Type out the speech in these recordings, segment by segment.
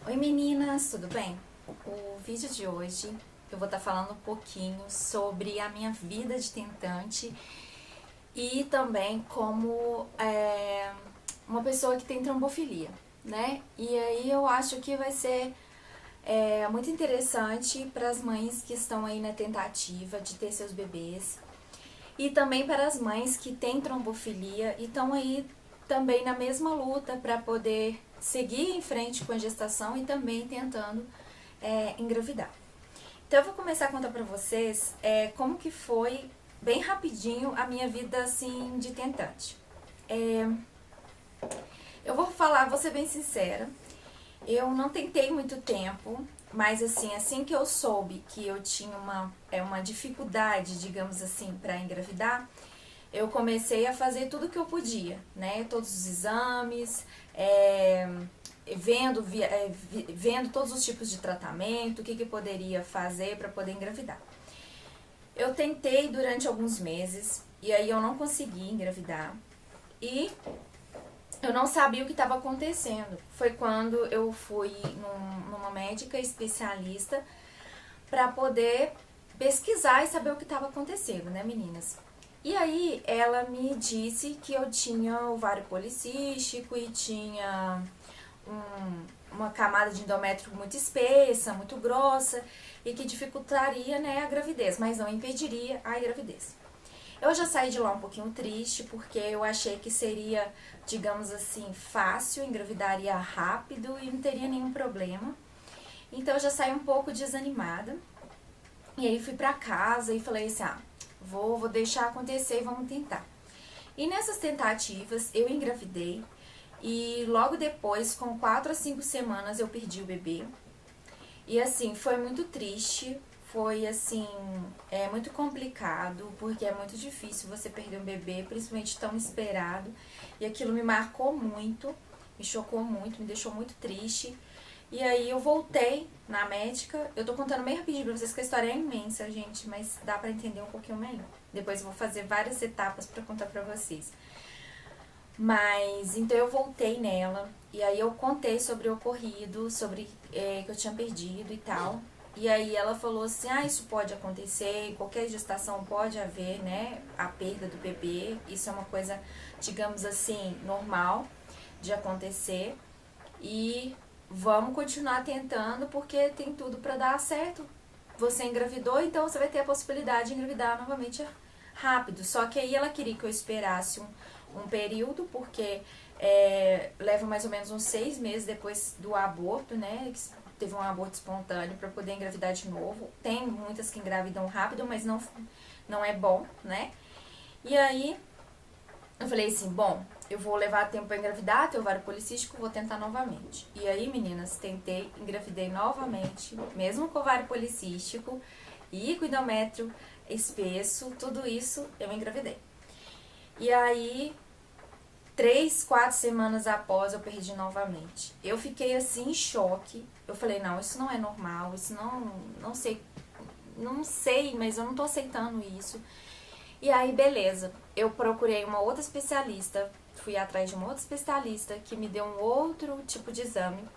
Oi meninas, tudo bem? O vídeo de hoje eu vou estar falando um pouquinho sobre a minha vida de tentante e também como uma pessoa que tem trombofilia, né? E aí eu acho que vai ser muito interessante para as mães que estão aí na tentativa de ter seus bebês e também para as mães que têm trombofilia e estão aí também na mesma luta para poder seguir em frente com a gestação e também tentando engravidar. Então eu vou começar a contar para vocês como que foi, bem rapidinho, a minha vida assim de tentante. É, eu vou falar, vou ser bem sincera, eu não tentei muito tempo, mas assim que eu soube que eu tinha uma dificuldade, digamos assim, para engravidar, eu comecei a fazer tudo que eu podia, né? Todos os exames, vendo todos os tipos de tratamento, o que poderia fazer para poder engravidar. Eu tentei durante alguns meses e aí eu não consegui engravidar e eu não sabia o que estava acontecendo. Foi quando eu fui numa médica especialista para poder pesquisar e saber o que estava acontecendo, né, meninas? E aí ela me disse que eu tinha ovário policístico e tinha uma camada de endométrio muito espessa, muito grossa e que dificultaria, né, a gravidez, mas não impediria a gravidez. Eu já saí de lá um pouquinho triste, porque eu achei que seria, digamos assim, fácil, engravidaria rápido e não teria nenhum problema. Então eu já saí um pouco desanimada. E aí fui pra casa e falei assim, vou deixar acontecer e vamos tentar. E nessas tentativas eu engravidei e logo depois, com 4 a 5 semanas, eu perdi o bebê. E assim, foi muito triste, foi assim, muito complicado, porque é muito difícil você perder um bebê, principalmente tão esperado. E aquilo me marcou muito, me chocou muito, me deixou muito triste. E aí eu voltei na médica. Eu tô contando meio rapidinho pra vocês que a história é imensa, gente, mas dá pra entender um pouquinho melhor. Depois eu vou fazer várias etapas pra contar pra vocês. Mas então eu voltei nela e aí eu contei sobre o ocorrido, sobre que eu tinha perdido e tal. E aí ela falou assim, isso pode acontecer, em qualquer gestação pode haver, né, a perda do bebê. Isso é uma coisa, digamos assim, normal de acontecer. E vamos continuar tentando porque tem tudo pra dar certo. Você engravidou, então você vai ter a possibilidade de engravidar novamente rápido. Só que aí ela queria que eu esperasse um período, porque leva mais ou menos uns 6 meses depois do aborto, né? Teve um aborto espontâneo para poder engravidar de novo. Tem muitas que engravidam rápido, mas não é bom, né? E aí eu falei assim, bom, eu vou levar tempo pra engravidar, ter ovário policístico, vou tentar novamente. E aí, meninas, tentei, engravidei novamente, mesmo com ovário policístico e com endométrio espesso, tudo isso eu engravidei. E aí, 3, 4 semanas após, eu perdi novamente. Eu fiquei assim em choque. Eu falei, não, isso não é normal, isso não sei, mas eu não tô aceitando isso. E aí, beleza, eu procurei uma outra especialista, fui atrás de uma outra especialista que me deu um outro tipo de exame.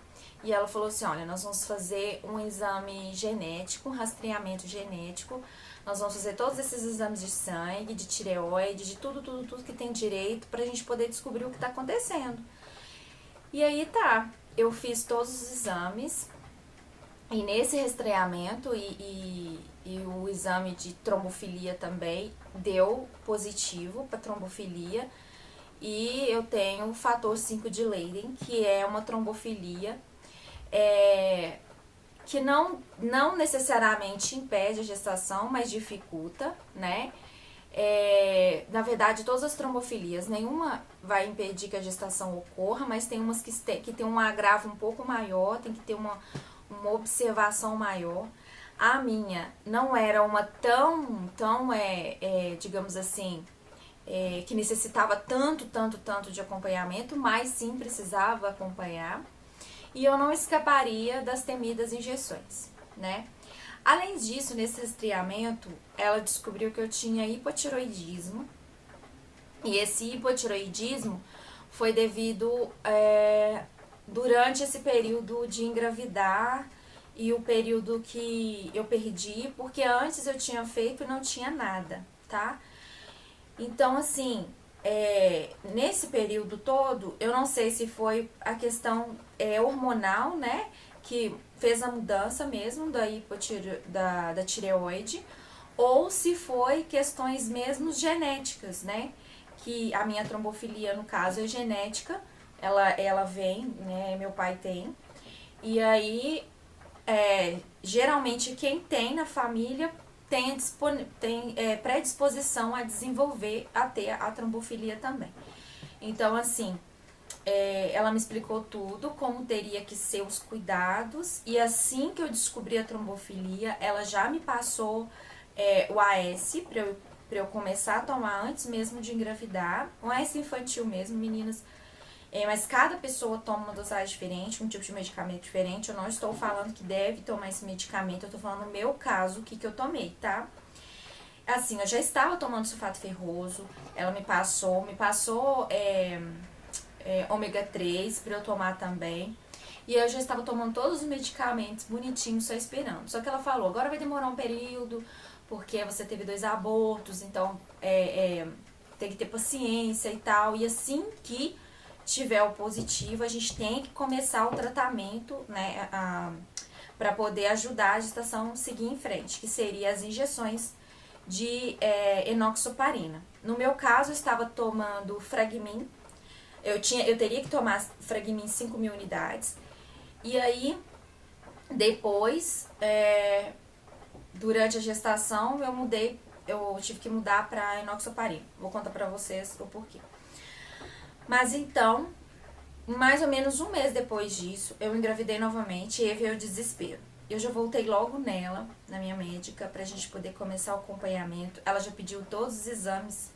E ela falou assim, olha, nós vamos fazer um exame genético, um rastreamento genético. Nós vamos fazer todos esses exames de sangue, de tireoide, de tudo que tem direito pra gente poder descobrir o que tá acontecendo. E aí tá, eu fiz todos os exames e nesse rastreamento e o exame de trombofilia também deu positivo para trombofilia. E eu tenho o fator 5 de Leiden, que é uma trombofilia que não necessariamente impede a gestação, mas dificulta, né? Na verdade, todas as trombofilias, nenhuma vai impedir que a gestação ocorra, mas tem umas que tem um agravo um pouco maior, tem que ter uma observação maior. A minha não era uma tão digamos assim, que necessitava tanto de acompanhamento, mas sim precisava acompanhar. E eu não escaparia das temidas injeções, né? Além disso, nesse rastreamento, ela descobriu que eu tinha hipotiroidismo. E esse hipotiroidismo foi devido durante esse período de engravidar e o período que eu perdi, porque antes eu tinha feito e não tinha nada, tá? Então, assim, nesse período todo, eu não sei se foi a questão hormonal, né, que fez a mudança mesmo da tireoide, ou se foi questões mesmo genéticas, né, que a minha trombofilia, no caso, é genética, ela vem, né, meu pai tem, e aí, geralmente, quem tem na família tem predisposição a desenvolver, a ter a trombofilia também. Então, assim, ela me explicou tudo, como teria que ser os cuidados, e assim que eu descobri a trombofilia, ela já me passou o AS pra eu começar a tomar antes mesmo de engravidar, um AS infantil mesmo, meninas. Mas cada pessoa toma uma dosagem diferente, um tipo de medicamento diferente. Eu não estou falando que deve tomar esse medicamento, eu estou falando no meu caso, o que eu tomei, tá? Assim, eu já estava tomando sulfato ferroso, ela me passou ômega 3 para eu tomar também. E eu já estava tomando todos os medicamentos bonitinhos, só esperando. Só que ela falou, agora vai demorar um período, porque você teve 2 abortos, então tem que ter paciência e tal. E assim que tiver o positivo, a gente tem que começar o tratamento, né, para poder ajudar a gestação a seguir em frente, que seria as injeções de enoxaparina. No meu caso, eu estava tomando Fragmin, eu teria que tomar Fragmin 5.000 unidades, e aí, depois, durante a gestação, eu tive que mudar para enoxaparina. Vou contar pra vocês o porquê. Mas então, mais ou menos um mês depois disso, eu engravidei novamente e aí veio o desespero. Eu já voltei logo nela, na minha médica, pra gente poder começar o acompanhamento. Ela já pediu todos os exames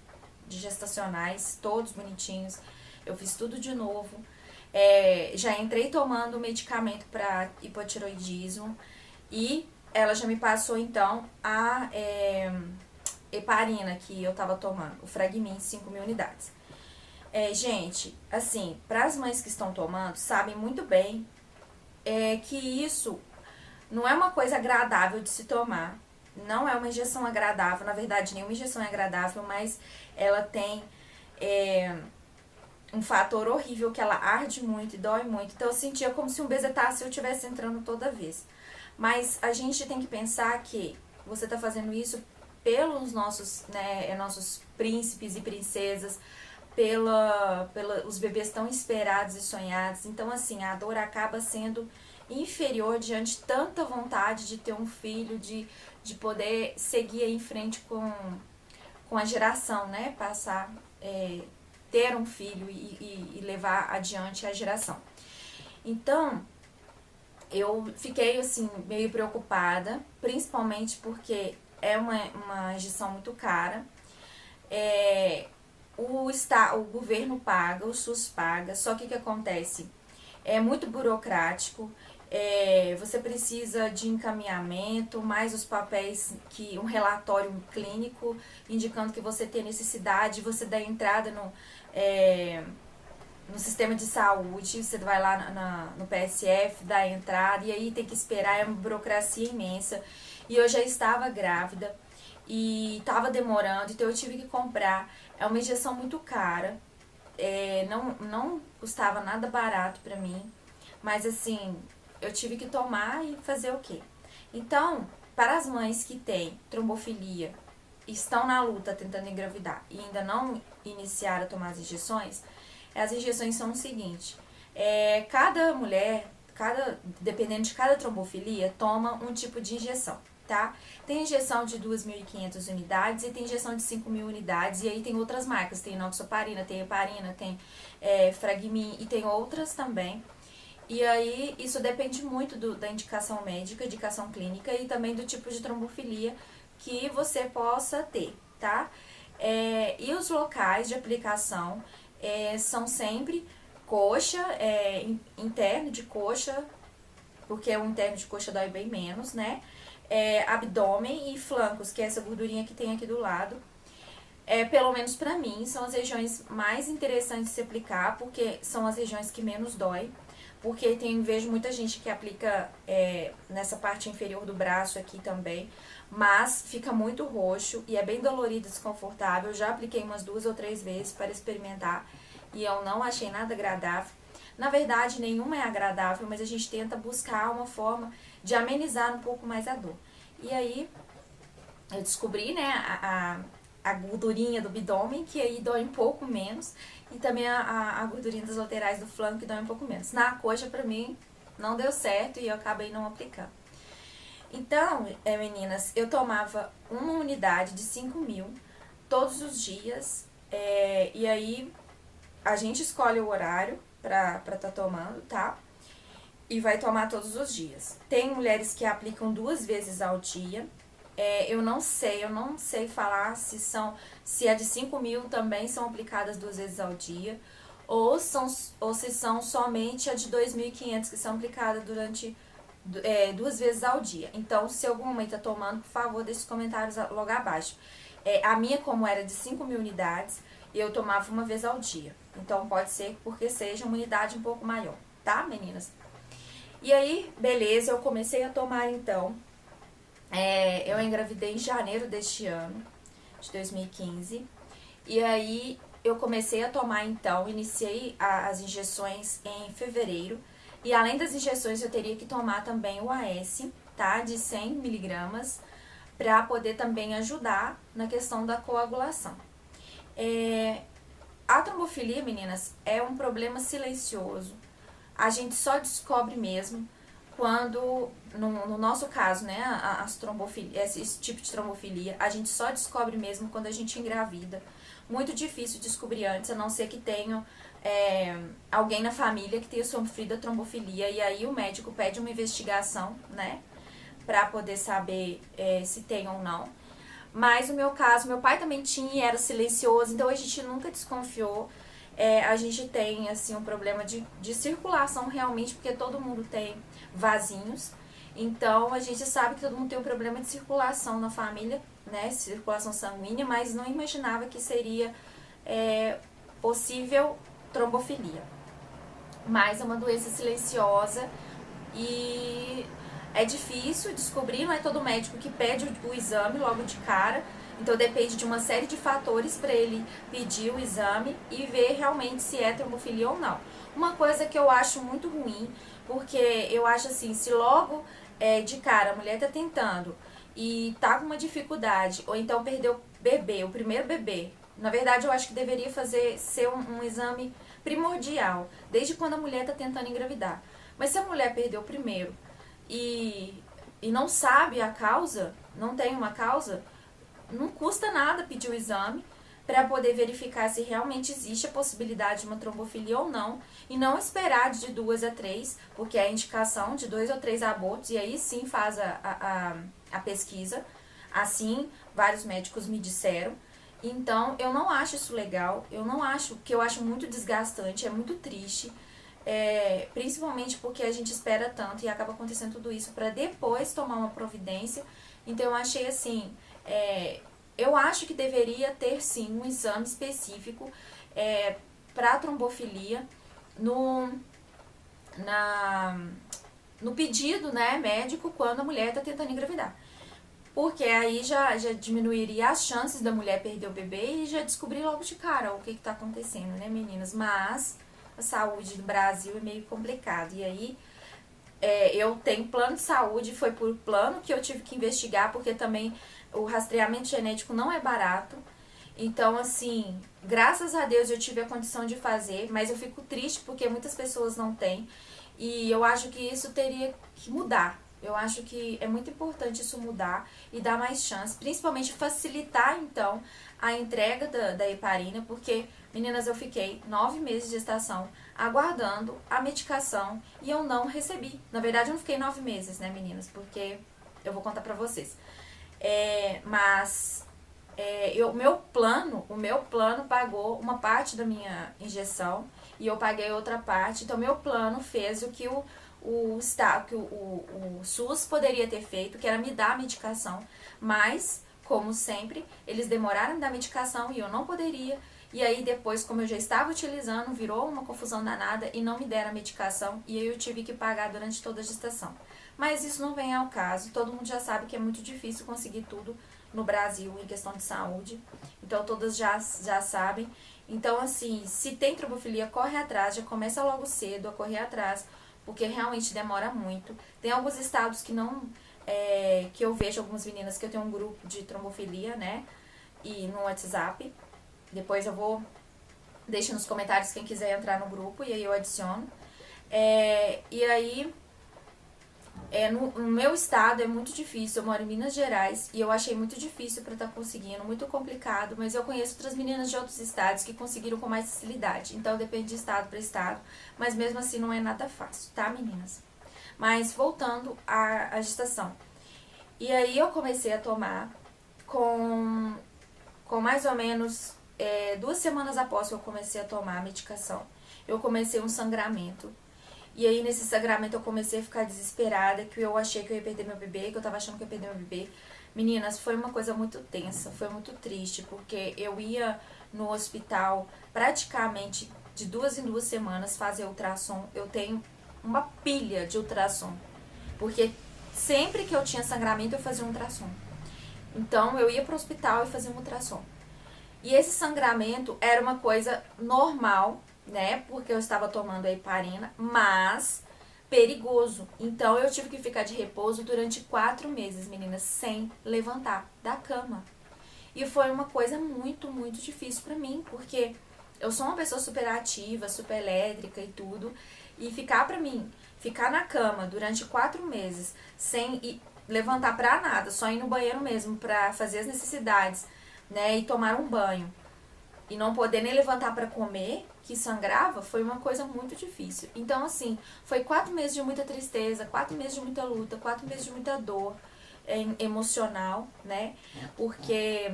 de gestacionais, todos bonitinhos. Eu fiz tudo de novo. Já entrei tomando medicamento para hipotiroidismo e ela já me passou então a heparina que eu tava tomando, o Fragmin 5.000 unidades. Gente, assim, para as mães que estão tomando, sabem muito bem que isso não é uma coisa agradável de se tomar. Não é uma injeção agradável, na verdade, nenhuma injeção é agradável, mas ela tem um fator horrível que ela arde muito e dói muito. Então eu sentia como se um bezetáceo eu estivesse entrando toda vez. Mas a gente tem que pensar que você está fazendo isso pelos nossos príncipes e princesas, os bebês tão esperados e sonhados. Então, assim, a dor acaba sendo inferior diante de tanta vontade de ter um filho, de poder seguir em frente com a geração, né? Passar, ter um filho e levar adiante a geração. Então, eu fiquei, assim, meio preocupada, principalmente porque é uma injeção muito cara. O governo paga, o SUS paga, só que o que acontece? É muito burocrático, você precisa de encaminhamento, mais os papéis, um relatório clínico indicando que você tem necessidade, você dá entrada no sistema de saúde, você vai lá no PSF, dá entrada, e aí tem que esperar, é uma burocracia imensa. E eu já estava grávida e estava demorando, então eu tive que comprar. É uma injeção muito cara, não custava nada barato pra mim, mas assim, eu tive que tomar e fazer o quê? Então, para as mães que têm trombofilia, estão na luta tentando engravidar e ainda não iniciaram a tomar as injeções são o seguinte, cada mulher, dependendo de cada trombofilia, toma um tipo de injeção, tá? Tem injeção de 2.500 unidades e tem injeção de 5.000 unidades, e aí tem outras marcas, tem enoxaparina, tem heparina, tem Fragmin e tem outras também. E aí, isso depende muito da indicação médica, indicação clínica e também do tipo de trombofilia que você possa ter, tá? E os locais de aplicação são sempre coxa, interno de coxa, porque o interno de coxa dói bem menos, né? Abdômen e flancos, que é essa gordurinha que tem aqui do lado. Pelo menos pra mim, são as regiões mais interessantes de se aplicar, porque são as regiões que menos dói. porque vejo muita gente que aplica nessa parte inferior do braço aqui também, mas fica muito roxo e é bem dolorido e desconfortável. Eu já apliquei umas 2 ou 3 vezes para experimentar e eu não achei nada agradável. Na verdade, nenhuma é agradável, mas a gente tenta buscar uma forma de amenizar um pouco mais a dor. E aí, eu descobri, né, a gordurinha do abdômen, que aí dói um pouco menos, e também a gordurinha das laterais do flanco, que dói um pouco menos. Na coxa, pra mim, não deu certo e eu acabei não aplicando. Então, meninas, eu tomava uma unidade de 5.000 todos os dias, e aí a gente escolhe o horário pra tá tomando, tá? E vai tomar todos os dias. Tem mulheres que aplicam 2 vezes ao dia. Eu não sei falar se a de 5.000 também são aplicadas 2 vezes ao dia, ou se são somente a de 2.500 que são aplicadas durante 2 vezes ao dia. Então, se alguma mãe tá tomando, por favor, deixe os comentários logo abaixo. A minha, como era de 5.000 unidades, eu tomava 1 vez ao dia. Então, pode ser porque seja uma unidade um pouco maior, tá, meninas? E aí, beleza, eu comecei a tomar, então. Eu engravidei em janeiro deste ano, de 2015. E aí, eu comecei a tomar, então, iniciei as injeções em fevereiro. E além das injeções, eu teria que tomar também o AS, tá? De 100 miligramas, para poder também ajudar na questão da coagulação. A trombofilia, meninas, é um problema silencioso. A gente só descobre mesmo quando, no nosso caso, né, esse tipo de trombofilia, a gente só descobre mesmo quando a gente engravida. Muito difícil descobrir antes, a não ser que tenha alguém na família que tenha sofrido a trombofilia, e aí o médico pede uma investigação, né, pra poder saber se tem ou não. Mas no meu caso, meu pai também tinha e era silencioso, então a gente nunca desconfiou. A gente tem, assim, um problema de circulação realmente, porque todo mundo tem vasinhos. Então, a gente sabe que todo mundo tem um problema de circulação na família, né, circulação sanguínea, mas não imaginava que seria possível trombofilia. Mas é uma doença silenciosa e é difícil descobrir, não é todo médico que pede o exame logo de cara. Então depende de uma série de fatores para ele pedir o exame e ver realmente se é trombofilia ou não. Uma coisa que eu acho muito ruim, porque eu acho assim, se logo de cara a mulher tá tentando e tá com uma dificuldade, ou então perdeu o bebê, o primeiro bebê, na verdade eu acho que deveria ser um exame primordial, desde quando a mulher tá tentando engravidar. Mas se a mulher perdeu o primeiro e não sabe a causa, não tem uma causa, não custa nada pedir o exame para poder verificar se realmente existe a possibilidade de uma trombofilia ou não, e não esperar de 2 a 3, porque é a indicação de 2 ou 3 abortos, e aí sim faz a pesquisa. Assim, vários médicos me disseram. Então, eu não acho isso legal, eu acho muito desgastante, é muito triste. Principalmente porque a gente espera tanto e acaba acontecendo tudo isso para depois tomar uma providência. Então eu achei assim, eu acho que deveria ter sim um exame específico para trombofilia no pedido, né, médico, quando a mulher está tentando engravidar. Porque aí já diminuiria as chances da mulher perder o bebê e já descobrir logo de cara o que está acontecendo, né, meninas? Mas a saúde do Brasil é meio complicado. E aí, eu tenho plano de saúde, foi por plano que eu tive que investigar, porque também o rastreamento genético não é barato. Então, assim, graças a Deus eu tive a condição de fazer, mas eu fico triste porque muitas pessoas não têm. E eu acho que isso teria que mudar. Eu acho que é muito importante isso mudar e dar mais chance, principalmente facilitar, então, a entrega da heparina, porque, meninas, eu fiquei 9 meses de gestação aguardando a medicação e eu não recebi. Na verdade, eu não fiquei 9 meses, né, meninas, porque eu vou contar pra vocês. Mas o meu plano pagou uma parte da minha injeção e eu paguei outra parte. Então, meu plano fez o que o SUS poderia ter feito, que era me dar a medicação, mas, como sempre, eles demoraram a me dar a medicação e eu não poderia, E aí depois, como eu já estava utilizando, virou uma confusão danada e não me deram a medicação. E aí eu tive que pagar durante toda a gestação. Mas isso não vem ao caso. Todo mundo já sabe que é muito difícil conseguir tudo no Brasil em questão de saúde. Então todas já sabem. Então assim, se tem trombofilia, corre atrás. Já começa logo cedo a correr atrás. Porque realmente demora muito. Tem alguns estados que não... que eu vejo algumas meninas que eu tenho um grupo de trombofilia, né? E no WhatsApp. Depois eu vou deixar nos comentários quem quiser entrar no grupo e aí eu adiciono. E aí, no meu estado é muito difícil, eu moro em Minas Gerais e eu achei muito difícil para estar conseguindo, muito complicado, mas eu conheço outras meninas de outros estados que conseguiram com mais facilidade. Então depende de estado para estado, mas mesmo assim não é nada fácil, tá, meninas? Mas voltando à gestação. E aí eu comecei a tomar com mais ou menos 2 semanas após que eu comecei a tomar a medicação. Eu comecei um sangramento. E aí nesse sangramento eu comecei a ficar desesperada, que eu achei que eu ia perder meu bebê, que eu tava achando que eu ia perder meu bebê. Meninas, foi uma coisa muito tensa, foi muito triste, porque eu ia no hospital praticamente de 2 em 2 semanas fazer ultrassom. Eu tenho uma pilha de ultrassom, porque sempre que eu tinha sangramento eu fazia um ultrassom. Então eu ia pro hospital e fazia um ultrassom. E esse sangramento era uma coisa normal, né? Porque eu estava tomando a heparina, mas perigoso. Então eu tive que ficar de repouso durante 4 meses, meninas, sem levantar da cama. E foi uma coisa muito, muito difícil pra mim, porque eu sou uma pessoa super ativa, super elétrica e tudo. E ficar na cama durante 4 meses sem levantar pra nada, só ir no banheiro mesmo pra fazer as necessidades, né, e tomar um banho e não poder nem levantar para comer, que sangrava, foi uma coisa muito difícil. Então, assim, foi 4 meses de muita tristeza, 4 meses de muita luta, 4 meses de muita dor emocional, né, porque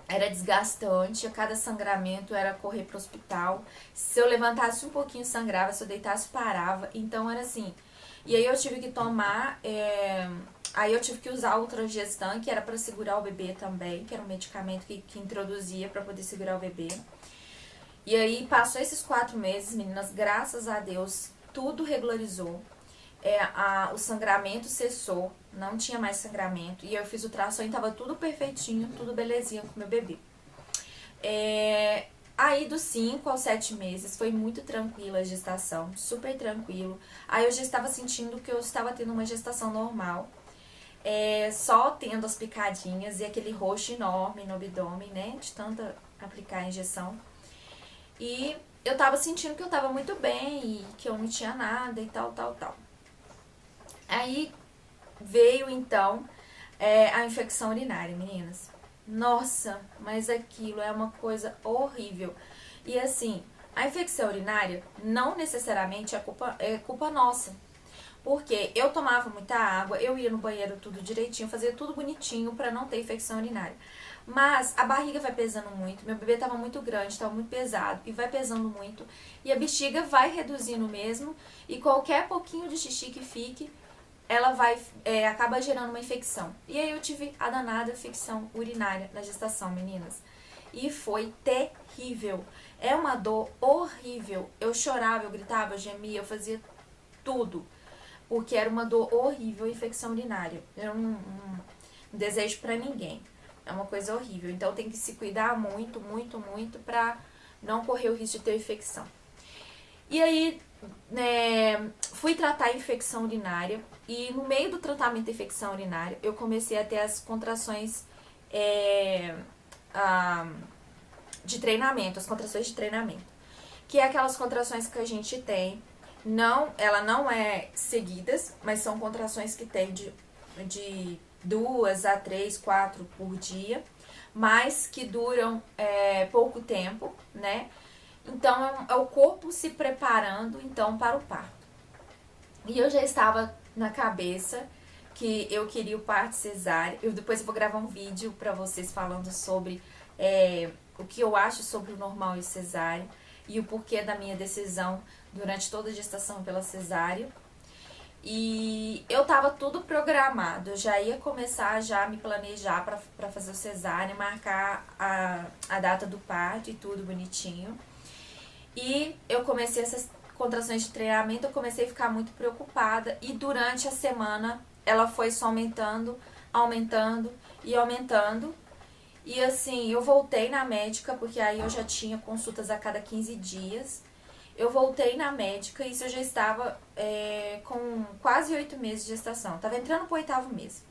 era desgastante, a cada sangramento era correr pro hospital. Se eu levantasse um pouquinho, sangrava, se eu deitasse, parava. Então, era assim. E aí eu tive que tomar... Aí eu tive que usar o Ultragestan, que era para segurar o bebê também, que era um medicamento que introduzia para poder segurar o bebê. E aí passou esses 4 meses, meninas, graças a Deus, tudo regularizou. O sangramento cessou, não tinha mais sangramento. E eu fiz o ultrassom e tava tudo perfeitinho, tudo belezinha com meu bebê. Aí dos 5 aos 7 meses foi muito tranquila a gestação, super tranquilo. Aí eu já estava sentindo que eu estava tendo uma gestação normal. Só tendo as picadinhas e aquele roxo enorme no abdômen, né, de tanta aplicar a injeção. E eu tava sentindo que eu tava muito bem e que eu não tinha nada e tal. Aí veio então a infecção urinária, meninas. Nossa, mas aquilo é uma coisa horrível. E assim, a infecção urinária não necessariamente é culpa nossa. Porque eu tomava muita água, eu ia no banheiro tudo direitinho, fazia tudo bonitinho pra não ter infecção urinária. Mas a barriga vai pesando muito, meu bebê tava muito grande, tava muito pesado e vai pesando muito. E a bexiga vai reduzindo mesmo e qualquer pouquinho de xixi que fique, ela acaba gerando uma infecção. E aí eu tive a danada infecção urinária na gestação, meninas. E foi terrível. É uma dor horrível. Eu chorava, eu gritava, eu gemia, eu fazia tudo. Porque era uma dor horrível, infecção urinária. Eu não desejo pra ninguém. É uma coisa horrível. Então tem que se cuidar muito, muito, muito pra não correr o risco de ter infecção. E aí, fui tratar a infecção urinária. E no meio do tratamento da infecção urinária, eu comecei a ter as contrações de treinamento, as contrações de treinamento. Que é aquelas contrações que a gente tem. Ela não é seguidas, mas são contrações que tem de 2 a 3, 4 por dia, mas que duram pouco tempo, né? Então, é o corpo se preparando, então, para o parto. E eu já estava na cabeça que eu queria o parto cesárea. Depois eu vou gravar um vídeo para vocês falando sobre o que eu acho sobre o normal e o cesárea e o porquê da minha decisão durante toda a gestação pela cesárea. E eu tava tudo programado, eu já ia começar já a me planejar pra fazer o cesárea, marcar a data do parto e tudo bonitinho. E eu comecei essas contrações de treinamento, eu comecei a ficar muito preocupada. E durante a semana ela foi só aumentando, aumentando e aumentando. E assim, eu voltei na médica, porque aí eu já tinha consultas a cada 15 dias. Eu voltei na médica e isso eu já estava com quase 8 meses de gestação. Tava entrando pro 8º mês.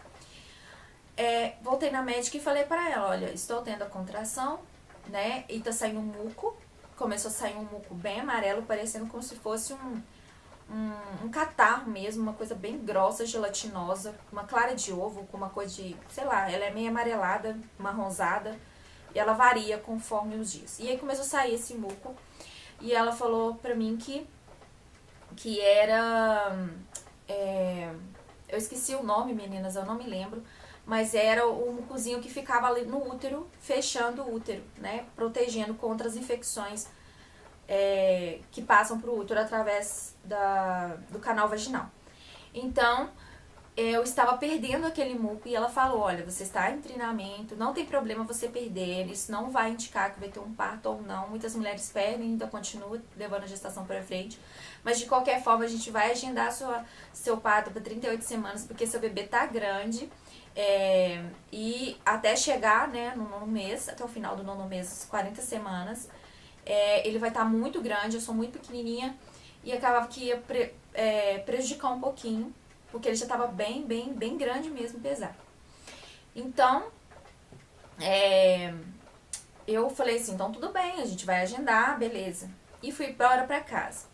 Voltei na médica e falei pra ela, olha, estou tendo a contração, né? E tá saindo um muco. Começou a sair um muco bem amarelo, parecendo como se fosse um catarro mesmo, uma coisa bem grossa, gelatinosa, uma clara de ovo, com uma cor de, sei lá, ela é meio amarelada, marronzada, e ela varia conforme os dias. E aí começou a sair esse muco, e ela falou pra mim que era... eu esqueci o nome, meninas, eu não me lembro, mas era o mucozinho que ficava ali no útero, fechando o útero, né, protegendo contra as infecções que passam pro útero através do canal vaginal. Então, eu estava perdendo aquele muco e ela falou, olha, você está em treinamento, não tem problema você perder, isso não vai indicar que vai ter um parto ou não. Muitas mulheres perdem e ainda continuam levando a gestação para frente, mas de qualquer forma a gente vai agendar seu parto para 38 semanas, porque seu bebê tá grande, e até chegar, né, no 9º mês, até o final do 9º mês, 40 semanas, ele vai estar muito grande, eu sou muito pequenininha, e acabava que ia prejudicar um pouquinho, porque ele já estava bem grande mesmo, pesado. Então, eu falei assim, então tudo bem, a gente vai agendar, beleza. E fui embora pra casa.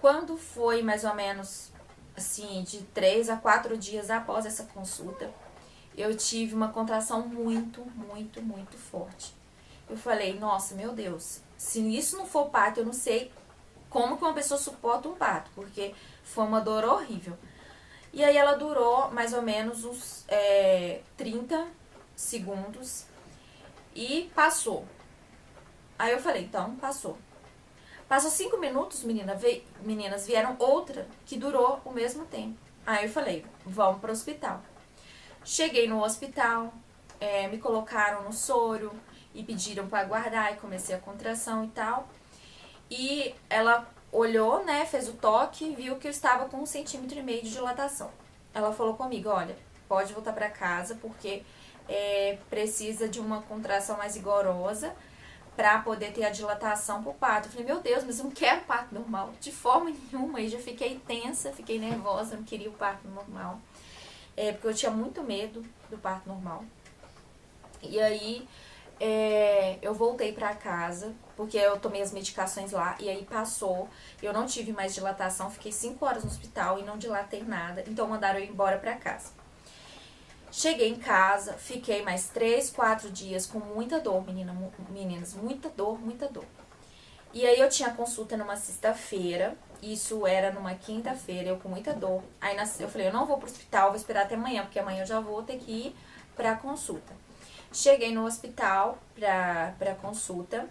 Quando foi mais ou menos, assim, de 3 a 4 dias após essa consulta, eu tive uma contração muito forte. Eu falei, nossa, meu Deus, se isso não for parto, eu não sei como que uma pessoa suporta um parto, porque foi uma dor horrível. E aí ela durou mais ou menos uns 30 segundos e passou. Aí eu falei, então, passou. Passou 5 minutos, meninas, vieram outra que durou o mesmo tempo. Aí eu falei, vamos para o hospital. Cheguei no hospital, me colocaram no soro e pediram para aguardar e comecei a contração e tal. E ela olhou, né, fez o toque, viu que eu estava com 1,5 centímetro de dilatação. Ela falou comigo, olha, pode voltar para casa porque precisa de uma contração mais rigorosa para poder ter a dilatação pro parto. Eu falei, meu Deus, mas eu não quero parto normal, de forma nenhuma. E já fiquei tensa, fiquei nervosa, não queria o parto normal. Porque eu tinha muito medo do parto normal. E aí eu voltei pra casa, porque eu tomei as medicações lá, e aí passou. Eu não tive mais dilatação, fiquei 5 horas no hospital e não dilatei nada. Então mandaram eu ir embora pra casa. Cheguei em casa, fiquei mais 3, 4 dias com muita dor, meninas, muita dor. E aí eu tinha consulta numa sexta-feira, isso era numa quinta-feira, eu com muita dor. Aí eu falei, eu não vou pro hospital, vou esperar até amanhã, porque amanhã eu já vou ter que ir pra consulta. Cheguei no hospital pra consulta,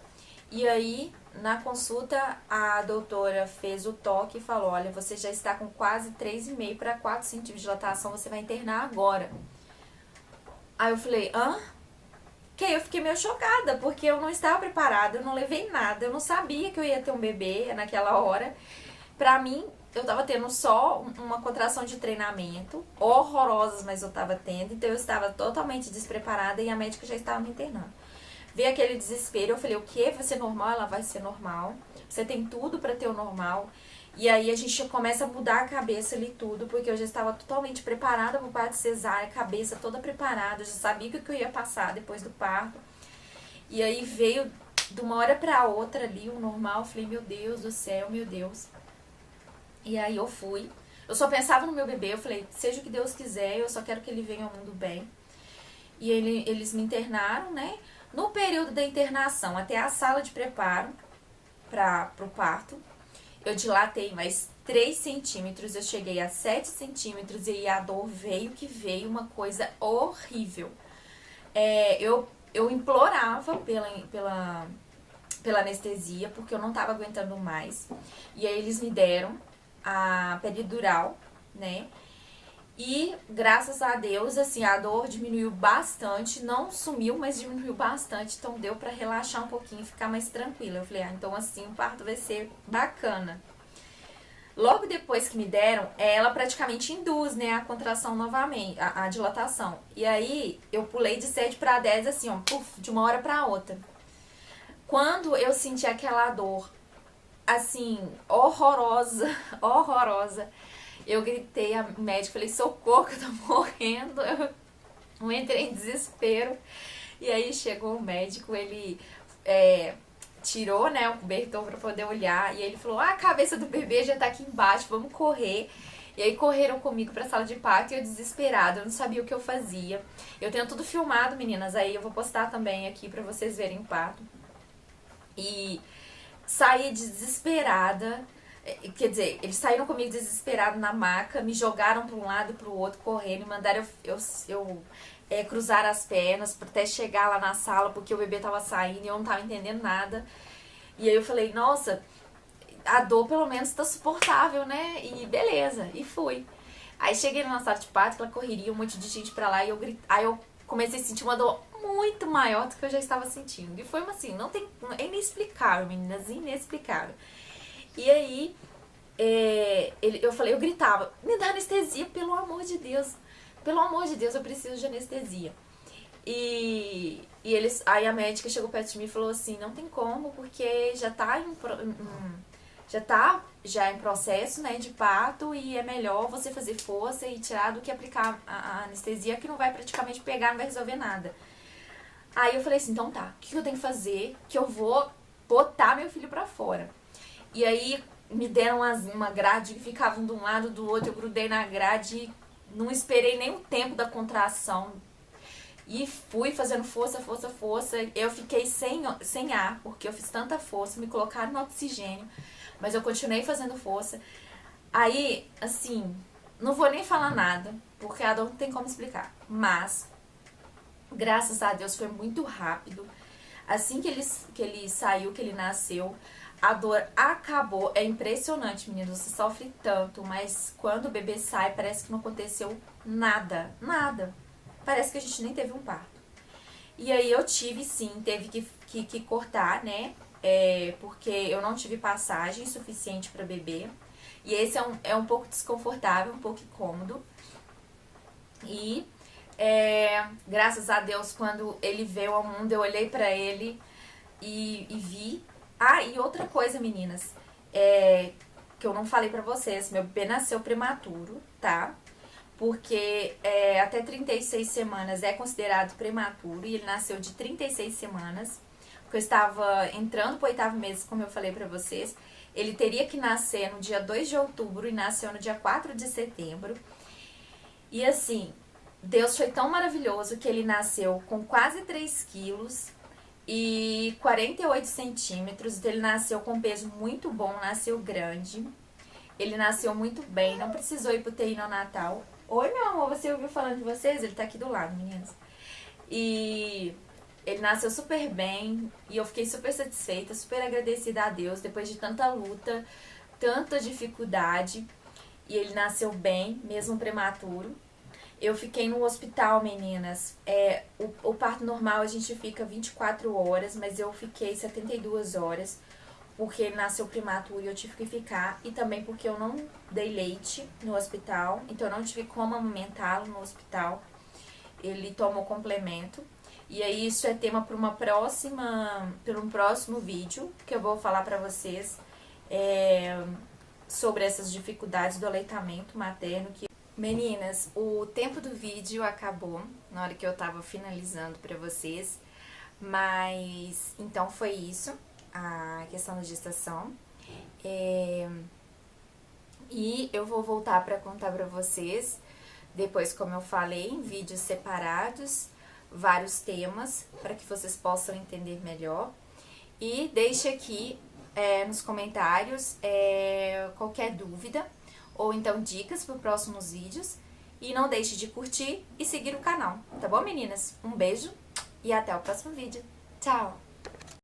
e aí na consulta a doutora fez o toque e falou, olha, você já está com quase 3,5 para 4 centímetros de dilatação, você vai internar agora. Aí eu falei, hã? Que aí eu fiquei meio chocada, porque eu não estava preparada, eu não levei nada, eu não sabia que eu ia ter um bebê naquela hora. Pra mim, eu tava tendo só uma contração de treinamento, horrorosas, mas eu tava tendo, então eu estava totalmente despreparada e a médica já estava me internando. Veio aquele desespero, eu falei, o quê? Vai ser normal? Ela vai ser normal. Você tem tudo pra ter o normal. E aí a gente começa a mudar a cabeça ali tudo, porque eu já estava totalmente preparada pro parto cesárea, cabeça toda preparada, eu já sabia o que eu ia passar depois do parto. E aí veio de uma hora pra outra ali o normal, eu falei, meu Deus do céu, meu Deus. E aí eu fui, eu só pensava no meu bebê, eu falei, seja o que Deus quiser, eu só quero que ele venha ao mundo bem. E eles me internaram, né? No período da internação, até a sala de preparo pro parto, eu dilatei mais 3 centímetros, eu cheguei a 7 centímetros e a dor veio que veio, uma coisa horrível. Eu implorava pela anestesia, porque eu não tava aguentando mais. E aí eles me deram a peridural, né? E graças a Deus, assim, a dor diminuiu bastante, não sumiu, mas diminuiu bastante, então deu pra relaxar um pouquinho e ficar mais tranquila. Eu falei, então assim o parto vai ser bacana. Logo depois que me deram, ela praticamente induz, né, a contração novamente, a dilatação. E aí eu pulei de 7 pra 10 assim, ó, puf, de uma hora pra outra. Quando eu senti aquela dor, assim, horrorosa, horrorosa, eu gritei a médica, falei, socorro, que eu tô morrendo. Eu entrei em desespero. E aí chegou o médico, ele tirou, né, o cobertor pra poder olhar. E ele falou, a cabeça do bebê já tá aqui embaixo, vamos correr. E aí correram comigo pra sala de parto e eu desesperada, eu não sabia o que eu fazia. Eu tenho tudo filmado, meninas, aí eu vou postar também aqui pra vocês verem o parto. E saí desesperada. Quer dizer, eles saíram comigo desesperados na maca, me jogaram para um lado e para o outro, correndo, e mandaram eu cruzar as pernas até chegar lá na sala, porque o bebê tava saindo e eu não tava entendendo nada. E aí eu falei, nossa, a dor pelo menos tá suportável, né? E beleza, e fui. Aí cheguei na sala de parto, aquela correria, um monte de gente pra lá, e aí eu comecei a sentir uma dor muito maior do que eu já estava sentindo. E foi assim, é inexplicável, meninas, inexplicável. E aí, eu gritava, me dá anestesia, pelo amor de Deus. Pelo amor de Deus, eu preciso de anestesia. Aí a médica chegou perto de mim e falou assim, não tem como, porque já tá em processo, né, de parto, e é melhor você fazer força e tirar do que aplicar a anestesia, que não vai praticamente pegar, não vai resolver nada. Aí eu falei assim, então tá, o que eu tenho que fazer? Que eu vou botar meu filho pra fora. E aí me deram uma grade que ficava de um lado do outro, eu grudei na grade, não esperei nem o tempo da contração. E fui fazendo força, força, força. Eu fiquei sem ar, porque eu fiz tanta força, me colocaram no oxigênio, mas eu continuei fazendo força. Aí, assim, não vou nem falar nada, porque a dor não tem como explicar. Mas, graças a Deus, foi muito rápido. Assim que ele saiu, que ele nasceu, a dor acabou. É impressionante, meninas, você sofre tanto, mas quando o bebê sai, parece que não aconteceu nada, nada. Parece que a gente nem teve um parto. E aí eu teve que cortar, né? Porque eu não tive passagem suficiente para bebê. E esse é um pouco desconfortável, um pouco incômodo. E graças a Deus, quando ele veio ao mundo, eu olhei pra ele e vi. Ah, e outra coisa, meninas, que eu não falei pra vocês, meu bebê nasceu prematuro, tá? Porque até 36 semanas é considerado prematuro, e ele nasceu de 36 semanas, porque eu estava entrando pro 8º mês, como eu falei pra vocês. Ele teria que nascer no dia 2 de outubro e nasceu no dia 4 de setembro. E assim, Deus foi tão maravilhoso que ele nasceu com quase 3 quilos e 48 centímetros. Ele nasceu com peso muito bom, nasceu grande. Ele nasceu muito bem, não precisou ir pro UTI neonatal. Oi, meu amor, você ouviu falando de vocês? Ele tá aqui do lado, meninas. E ele nasceu super bem e eu fiquei super satisfeita, super agradecida a Deus depois de tanta luta, tanta dificuldade. E ele nasceu bem, mesmo prematuro. Eu fiquei no hospital, meninas. O parto normal a gente fica 24 horas, mas eu fiquei 72 horas, porque ele nasceu prematuro e eu tive que ficar. E também porque eu não dei leite no hospital, então eu não tive como amamentá-lo no hospital. Ele tomou complemento. E aí isso é tema para um próximo vídeo, que eu vou falar pra vocês sobre essas dificuldades do aleitamento materno. Meninas, o tempo do vídeo acabou na hora que eu tava finalizando pra vocês, mas então foi isso, a questão da gestação. E eu vou voltar pra contar pra vocês, depois, como eu falei, em vídeos separados, vários temas, para que vocês possam entender melhor. E deixe aqui nos comentários qualquer dúvida, ou então dicas para os próximos vídeos. E não deixe de curtir e seguir o canal, tá bom, meninas? Um beijo e até o próximo vídeo. Tchau!